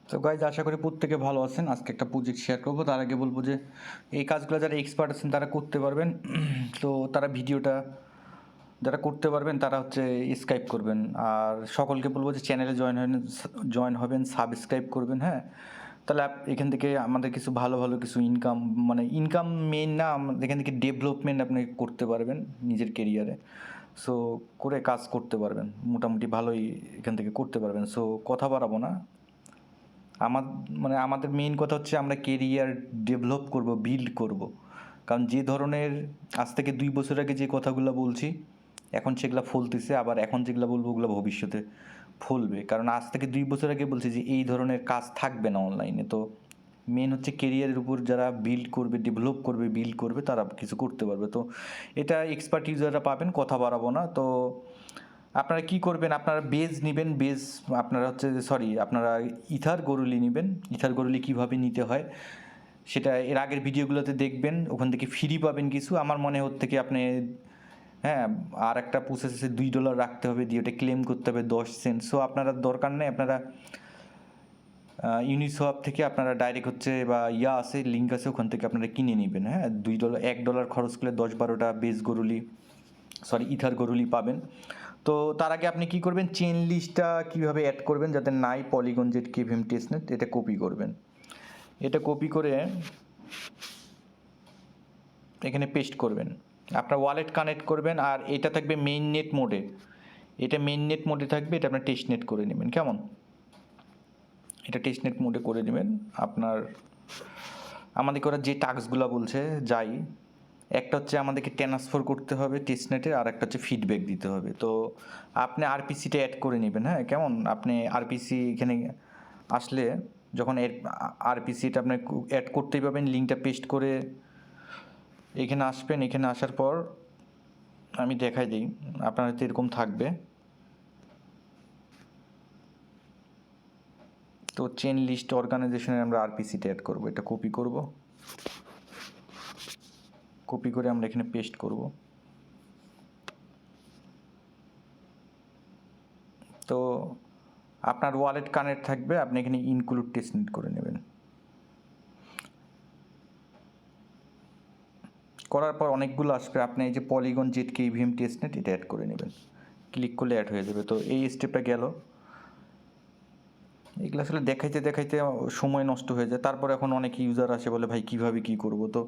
তো গাইজ আশা করি প্রত্যেকে ভালো আছেন। আজকে একটা প্রজেক্ট শেয়ার করবো। তার আগে বলবো যে এই কাজগুলো যারা এক্সপার্ট আছেন তারা করতে পারবেন। তো তারা ভিডিওটা যারা করতে পারবেন তারা হচ্ছে স্কাইপ করবেন। আর সকলকে বলবো যে চ্যানেলে জয়েন হবেন, সাবস্ক্রাইব করবেন। হ্যাঁ, তাহলে এখান থেকে আমাদের কিছু ভালো ভালো কিছু ইনকাম, মানে ইনকাম মেইন না, এখান থেকে ডেভেলপমেন্ট আপনি করতে পারবেন নিজের কেরিয়ারে। সো করে কাজ করতে পারবেন, মোটামুটি ভালোই এখান থেকে করতে পারবেন। সো কথা বাড়াবো না। আমাদের মেইন কথা হচ্ছে আমরা কেরিয়ার ডেভেলপ করব, বিল্ড করব। কারণ যে ধরনের আজ থেকে 2 বছর আগে যে কথাগুলো বলছি এখন সেগুলো ফলতেছে, আবার এখন যেগুলো বলবো ওগুলো ভবিষ্যতে ফলবে। কারণ আজ থেকে 2 বছর আগে বলছি যে এই ধরনের কাজ থাকবে না অনলাইনে। তো মেন হচ্ছে কেরিয়ারের উপর যারা বিল্ড করবে, ডেভেলপ করবে, বিল্ড করবে তারা কিছু করতে পারবে। তো এটা এক্সপার্ট ইউজাররা পাবেন, কথা বাড়াবো না। তো আপনারা কি করবেন, আপনারা বেজ নেবেন। বেজ আপনারা হচ্ছে আপনারা ইথার গরুলি নেবেন। ইথার গরুলি কীভাবে নিতে হয় সেটা এর আগের ভিডিওগুলোতে দেখবেন, ওখান থেকে ফ্রি পাবেন কিছু। আমার মনে হচ্ছে থেকে আপনি, হ্যাঁ, আর একটা প্রসেসে $2 রাখতে হবে, দিয়ে ওটা ক্লেম করতে হবে 10 সেন্ট। সো আপনারা দরকার নেই, আপনারা ইউনিসোয়াপ থেকে আপনারা ডাইরেক্ট হচ্ছে বা আছে লিঙ্ক আছে, ওখান থেকে আপনারা কিনে নেবেন। হ্যাঁ, $1 খরচ করলে 10-12টা বেজ গরুলি ইথার গরুলি পাবেন। তো তার আগে আপনি কি করবেন, চেন লিস্টটা কীভাবে অ্যাড করবেন যাতে নাই পলিগন zkEVM টেস্টনেট, এটা কপি করবেন। এটা কপি করে এখানে পেস্ট করবেন। আপনার ওয়ালেট কানেক্ট করবেন, আর এটা থাকবে মেইন নেট মোডে। এটা মেইন নেট মোডে থাকবে, এটা আপনার টেস্টনেট করে নেবেন। কেমন? এটা টেস্টনেট মোডে করে নেবেন। আপনার আমাদেরকে ওরা যে টাস্কগুলো বলছে যাই, একটা হচ্ছে আমাদেরকে ট্রান্সফার করতে হবে টেস্টনেটে, আর একটা হচ্ছে ফিডব্যাক দিতে হবে। তো আপনি আরপিসিটা অ্যাড করে নেবেন। হ্যাঁ, কেমন? আপনি আরপিসি এখানে আসলে যখন আরপিসিটা আপনি অ্যাড করতেই পাবেন, লিঙ্কটা পেস্ট করে এখানে আসবেন। এখানে আসার পর আমি দেখাই দিই, আপনার হয়তো এরকম থাকবে। তো চেন লিস্ট অর্গানাইজেশনে আমরা আরপিসিটা অ্যাড করব। এটা কপি করব, কপি করে আমরা এখানে পেস্ট করব। তো আপনার ওয়ালেট কানেক্ট থাকবে, আপনি এখানে ইনক্লুড টেস্টনেট করে নেবেন। করার পর অনেকগুলো আসবে, আপনি এই যে পলিগন zkEVM টেস্টনেট এটা অ্যাড করে নেবেন। ক্লিক করলে অ্যাড হয়ে যাবে। তো এই স্টেপটা গেল। এগুলো আসলে দেখাইতে দেখাইতে সময় নষ্ট হয়ে যায়। তারপর এখন অনেক ইউজার আসে বলে ভাই কীভাবে কী করব। তো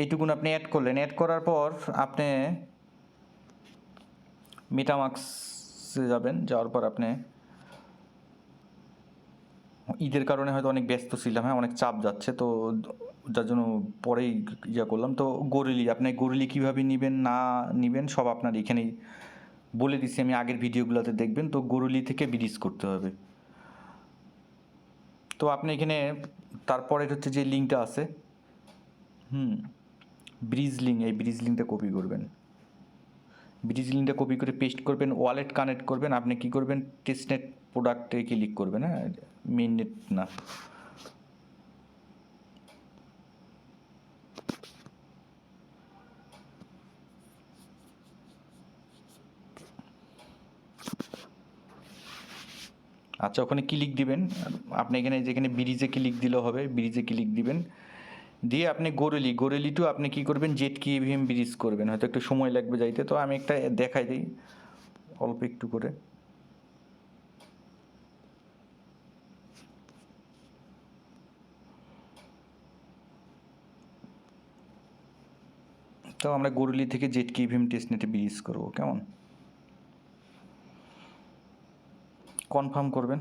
এইটুকুন আপনি অ্যাড করলেন। অ্যাড করার পর আপনি মেটামাস্কে যাবেন। যাওয়ার পর আপনি ঈদের কারণে হয়তো অনেক ব্যস্ত ছিলাম, হ্যাঁ, অনেক চাপ যাচ্ছে, তো যার জন্য পরেই করলাম। তো গরিলি, আপনি গরিলি কীভাবে নেবেন না নেবেন সব আপনার এখানেই বলে দিচ্ছি, আমি আগের ভিডিওগুলোতে দেখবেন। তো গরুলি থেকে ব্রিজ করতে হবে। তো আপনি এখানে তারপরে হচ্ছে যে লিঙ্কটা আছে, ব্রিজ লিঙ্ক, এই ব্রিজ লিঙ্কটা কপি করবেন। ব্রিজ লিঙ্কটা কপি করে পেস্ট করবেন, ওয়ালেট কানেক্ট করবেন। আপনি কি করবেন, টেস্টনেট প্রোডাক্টে ক্লিক করবেন। হ্যাঁ, মেইন নেট না। আচ্ছা, ওখানে ক্লিক দিবেন। আপনি এখানে যেখানে ব্রিজে ক্লিক দিলেও হবে, ব্রিজে ক্লিক দিবেন। দিয়ে আপনি গরেলি টু আপনি কি করবেন, zkEVM ব্রিজ করবেন। হয়তো একটু সময় লাগবে যাইতে, তো আমি একটা দেখাই দিই অল্প একটু করে। তো আমরা গরুলি থেকে zkEVM টেস্টনেটে ব্রিজ করবো। কেমন? কনফার্ম করবেন।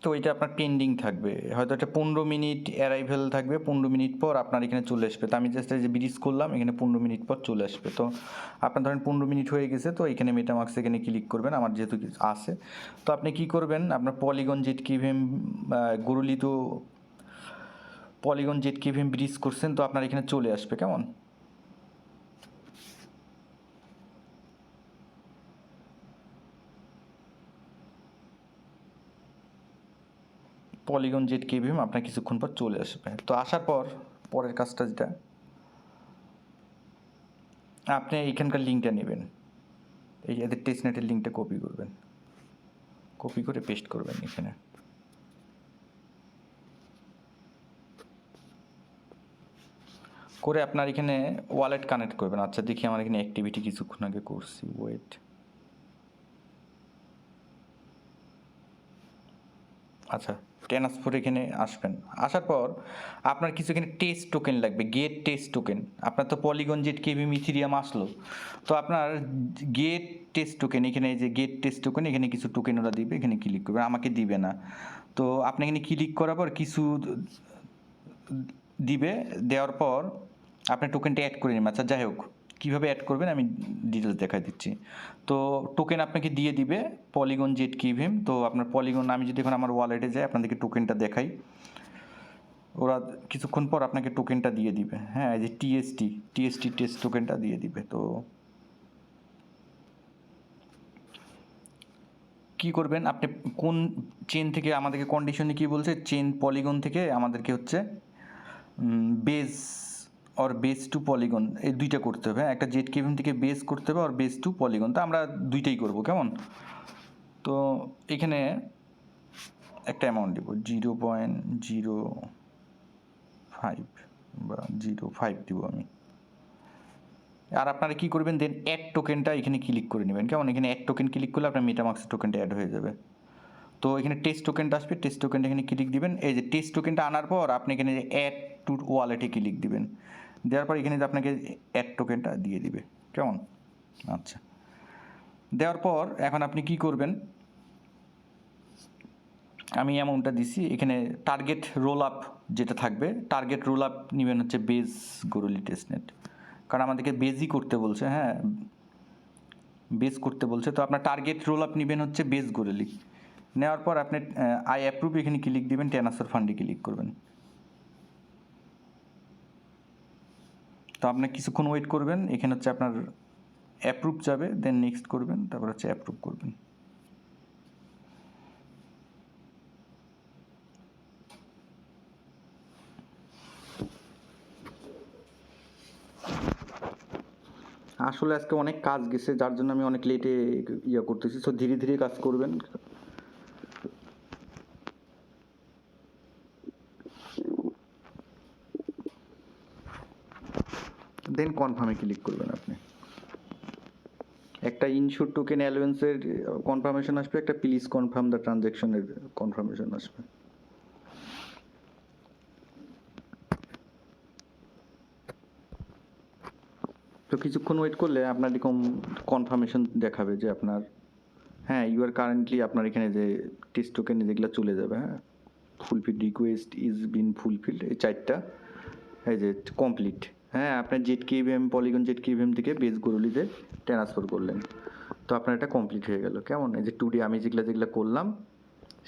তো এটা আপনার পেন্ডিং থাকবে, হয়তো এটা 15 মিনিট অ্যারাইভেল থাকবে। 15 মিনিট পর আপনার এখানে চলে আসবে। তো আমি জাস্ট এই যে ব্রিজ করলাম, এখানে 15 মিনিট পর চলে আসবে। তো আপনার ধরেন 15 মিনিট হয়ে গেছে, তো এখানে মেটামাক্স এখানে ক্লিক করবেন, আমার যেহেতু আছে। তো আপনি কি করবেন, আপনার পলিগন zkEVM গরুলি, তো পলিগন zkEVM ব্রিজ করছেন, তো আপনার এখানে চলে আসবে। কেমন? পলিগন zkEVM আপনার কিছুক্ষণ পর চলে আসবে। তো আসার পর পরের কাজটা যেটা, আপনি এইখানকার লিঙ্কটা নেবেন, এই এদের টেস্টনেটের লিঙ্কটা কপি করবেন, কপি করে পেস্ট করবেন এখানে। করে আপনার এখানে ওয়ালেট কানেক্ট করবেন। আচ্ছা দেখি আমার এখানে অ্যাক্টিভিটি কিছুক্ষণ আগে করছি, ওয়েট। আচ্ছা ট্রান্সফার এখানে আসবেন, আসার পর আপনার কিছু এখানে টেস্ট টোকেন লাগবে, গেট টেস্ট টোকেন। আপনার তো পলিগন zkEVM ইথিরিয়াম আসলো, তো আপনার গেট টেস্ট টোকেন, এখানে যে গেট টেস্ট টোকেন, এখানে কিছু টোকেন ওরা দিবে, এখানে ক্লিক করবেন, আমাকে দিবে না। তো আপনি এখানে ক্লিক করার পর কিছু দিবে, দেওয়ার পর আপনি টোকেনটা অ্যাড করে নেবেন। আচ্ছা যাই হোক, কীভাবে অ্যাড করবেন আমি ডিটেলস দেখাই দিচ্ছি। তো টোকেন আপনাকে দিয়ে দিবে পলিগন zkEVM। তো আপনার পলিগন, আমি যদি এখন আমার ওয়ালেটে যাই আপনাদেরকে টোকেনটা দেখাই, ওরা কিছুক্ষণ পর আপনাকে টোকেনটা দিয়ে দিবে। হ্যাঁ, এই যে টিএসটি টেস্ট টোকেনটা দিয়ে দিবে। তো কি করবেন আপনি, কোন চেন থেকে আমাদেরকে কন্ডিশনে কি বলছে, চেন পলিগন থেকে আমাদেরকে হচ্ছে base or base to polygon, এই দুইটা করতে হবে। একটা zkEVM থেকে বেস করতে হবে আর বেস টু পলিগন, তো আমরা দুইটাই করব কেমন। তো এখানে একটা অ্যামাউন্ট দেবো 0.05 বা 0.5 দিব আমি। আর আপনারা কি করবেন, দেন অ্যাড টোকেনটা এখানে ক্লিক করে নেবেন কেমন। এখানে অ্যাড টোকেন ক্লিক করলে আপনার মেটামাক্সের টোকেনটা অ্যাড হয়ে যাবে। তো এখানে টেস্ট টোকেনটা আসবে, টেস্ট টোকেনটা এখানে ক্লিক দিবেন। এই যে টেস্ট টোকেনটা আনার পর আপনি এখানে অ্যাড টু ওয়ালেটে ক্লিক দিবেন, দেওয়ার পর এখানে আপনাকে অ্যাড টোকেনটা দিয়ে দিবে কেমন। আচ্ছা, দেওয়ার পর এখন আপনি কি করবেন, আমি অ্যামাউন্টটা দিছি, এখানে টার্গেট রোল আপ যেটা থাকবে, টার্গেট রোল আপ নেবেন হচ্ছে বেজ গরুলি টেস্টনেট, কারণ আমাদেরকে বেজই করতে বলছে। হ্যাঁ, বেজ করতে বলছে, তো আপনার টার্গেট রোল আপ নেবেন হচ্ছে বেজ গরুলি। নেওয়ার পর আপনি আই অ্যাপ্রুভ এখানে ক্লিক দিবেন, ট্রান্সফার ফান্ডে ক্লিক করবেন। তো আপনি কিছুক্ষণ ওয়েট করবেন, এখানে হচ্ছে আপনার অ্যাপ্রুভ যাবে, দেন নেক্সট করবেন, তারপর হচ্ছে অ্যাপ্রুভ করবেন। আসলে আজকে অনেক কাজ গেছে, যার জন্য আমি অনেক লেটে করতেছি, সো ধীরে ধীরে কাজ করবেন। দেন কনফার্মে ক্লিক করবেন আপনি। একটা ইনস্যুর টোকেন অ্যালোয়েন্সের কনফার্মেশন আসবে, একটা প্লিজ কনফার্ম দ্য ট্রানজ্যাকশনের কনফার্মেশন আসবে। তো কিছুক্ষণ ওয়েট করলে আপনার এরকম কনফার্মেশন দেখাবে যে আপনার, হ্যাঁ ইউ আর কারেন্টলি, আপনার এখানে যে টেস্ট টোকেন যেগুলো চলে যাবে। হ্যাঁ, fulfil request is bin fulfilled, এই চারটা, এই যে কমপ্লিট। হ্যাঁ, আপনার zkEVM পলিগন zkEVM থেকে বেস গরুলিতে ট্রান্সফার করলেন, তো আপনার এটা কমপ্লিট হয়ে গেল কেমন। এই যে টুডে আমি যেগুলো করলাম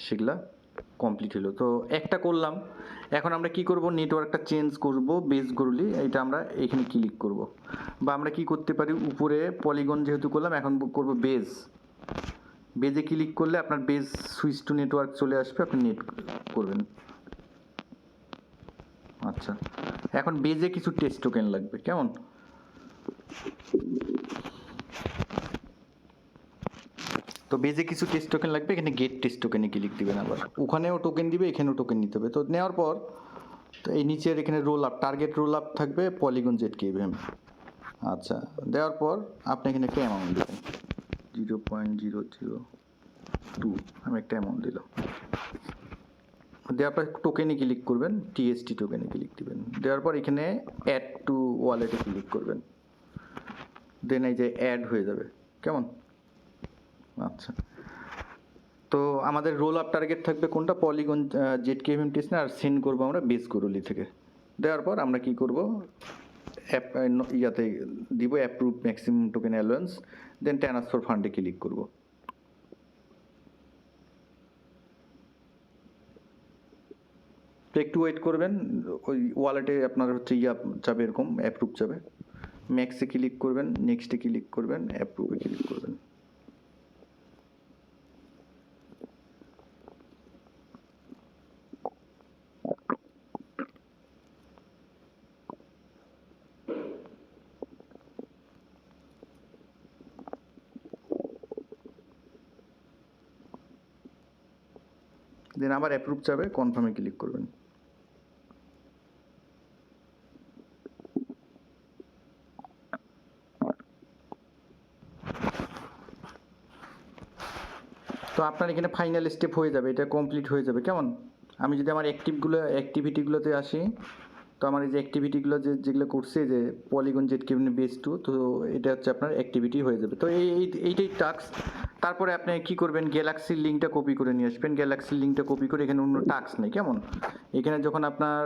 সেগুলা কমপ্লিট হলো। তো একটা করলাম, এখন আমরা কি করব, নেটওয়ার্কটা চেঞ্জ করব, বেস গরুলি এটা আমরা এখানে ক্লিক করব। বা আমরা কি করতে পারি, উপরে পলিগন যেহেতু করলাম, এখন করব বেস। বেজে ক্লিক করলে আপনার বেস সুইচ টু নেটওয়ার্ক চলে আসবে, আপনি নেট করবেন। আচ্ছা, এখন বেজে কিছু টেস্ট টোকেন লাগবে কেমন। তো বেজে কিছু টেস্ট টোকেন লাগবে, এখানে গেট টেস্ট টোকেনে ক্লিক দিবেন, আবার ওখানেও টোকেন দিবে, এখানেও টোকেন নিতে হবে। তো নেওয়ার পর তো এই নিচের এখানে roll up, target roll up থাকবে পলিগন zkEVM। আচ্ছা, দেওয়ার পর আপনি এখানে একটা অ্যামাউন্ট দেবেন 0.002, আমি একটা অ্যামাউন্ট দিলাম। দেওয়ার পর টোকেনে ক্লিক করবেন, টিএসটি টোকেনে ক্লিক দিবেন, দেওয়ার পর এখানে অ্যাড টু ওয়ালেটে ক্লিক করবেন, দেন এই যে অ্যাড হয়ে যাবে কেমন। আচ্ছা, তো আমাদের রোল আপ টার্গেট থাকবে কোনটা, পলিগন zkEVM টেস্টনেট, আর সেন্ড করবো আমরা বেস গরুলি থেকে। দেওয়ার পর আমরা কি করব, ইয়াতে দিব অ্যাপ্রুভ ম্যাক্সিমাম টোকেন অ্যালোয়েন্স, দেন ট্রান্সফার ফান্ডে ক্লিক করব। তো একটু ওয়েট করবেন, ওই ওয়ালেটে আপনার হচ্ছে যাবে, এরকম অ্যাপ্রুভ যাবে, ম্যাক্সে ক্লিক করবেন, নেক্সটে ক্লিক করবেন, অ্যাপ্রুভে ক্লিক করবেন। দেন আবার অ্যাপ্রুভ চাবে, কনফার্মে ক্লিক করবেন। তো আপনার এখানে ফাইনাল স্টেপ হয়ে যাবে, এটা কমপ্লিট হয়ে যাবে। কেমন, আমি যদি আমার অ্যাক্টিভিটিগুলোতে আসি, তো আমার এই যে অ্যাক্টিভিটিগুলো যেগুলো করছে যে পলিগন zkEVM বেস 2, তো এটা হচ্ছে আপনার অ্যাক্টিভিটি হয়ে যাবে। তো এইটাই টাস্ক। তারপরে আপনি কি করবেন, গ্যালাক্সির লিঙ্কটা কপি করে নিয়ে আসবেন। গ্যালাক্সির লিঙ্কটা কপি করে, এখানে অন্য টাস্ক নেই। কেমন, এখানে যখন আপনার,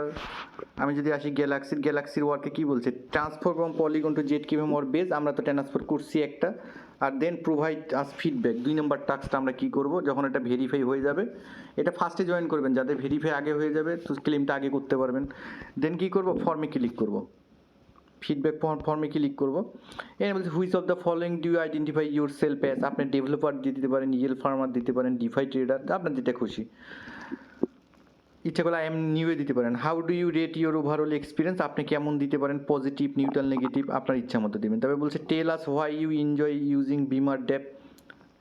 আমি যদি আসি গ্যালাক্সির ওয়ার্কে কি বলছে, transfer from polygon to zkEVM or base, আমরা তো ট্রান্সফার করছি একটা। আর দেন প্রোভাইড আস ফিডব্যাক, 2 নম্বর টাস্কটা আমরা কি করব, যখন এটা ভেরিফাই হয়ে যাবে, এটা ফার্স্টে জয়েন করবেন, যাদের ভেরিফাই আগে হয়ে যাবে তো ক্লেমটা আগে করতে পারবেন। দেন কি করব, ফর্মে ক্লিক করব, ফিডব্যাক ফর্মে ক্লিক করব। এর বলছে which of the following do you identify yourself as, আপনি ডেভেলপার দিতে পারেন, ইয়েল ফার্মার দিতে পারেন, ডিফাই ট্রেডার, আপনার যেটা খুশি। ইচ্ছা করলে আই এম নিউয়ে দিতে পারেন। How do you rate your overall experience, আপনি কেমন দিতে পারেন, পজিটিভ, নিউট্রাল, নেগেটিভ, আপনার ইচ্ছা মতো দেবেন। তবে বলছে টেল আস হোয়াই ইউ এনজয় ইউজিং বিমার ড্যাপ,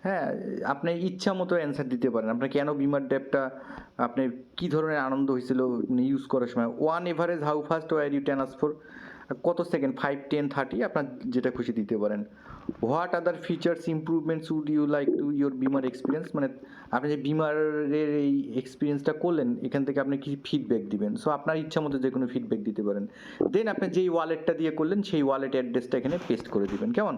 হ্যাঁ, আপনি ইচ্ছা মতো অ্যান্সার দিতে পারেন, আপনার কেন বিমার ড্যাপটা, আপনি কী ধরনের আনন্দ হয়েছিল ইউজ করার সময়। One average, how fast were you transfer, কত সেকেন্ড, 5, 10, 30, আপনার যেটা খুশি দিতে পারেন। What other features improvements would you like to your বিমার এক্সপিরিয়েন্স, মানে আপনি যে বিমারের এই এক্সপিরিয়েন্সটা করলেন, এখান থেকে আপনি কি ফিডব্যাক দিবেন। সো আপনার ইচ্ছা মতো যে কোনো ফিডব্যাক দিতে পারেন। দেন আপনি যেই ওয়ালেটটা দিয়ে করলেন সেই ওয়ালেট অ্যাড্রেসটা এখানে পেস্ট করে দিবেন। কেমন,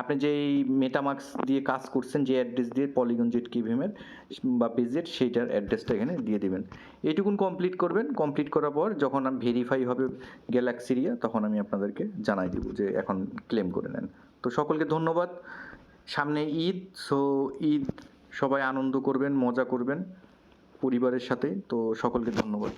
আপনি যেই মেটামার্কস দিয়ে কাজ করছেন, যে অ্যাড্রেস দিয়ে পলিগন zkEVM এর বা পেজের, সেইটার অ্যাড্রেসটা এখানে দিয়ে দিবেন। এইটুকুন কমপ্লিট করবেন। কমপ্লিট করার পর যখন ভেরিফাই হবে গ্যালাক্সিরিয়া, তখন আমি আপনাদেরকে জানাই দিব যে এখন ক্লেম করে নেন। তো সকলকে ধন্যবাদ। সামনে ঈদ, সো ঈদ সবাই আনন্দ করবেন, মজা করবেন পরিবারের সাথে। তো সকলকে ধন্যবাদ।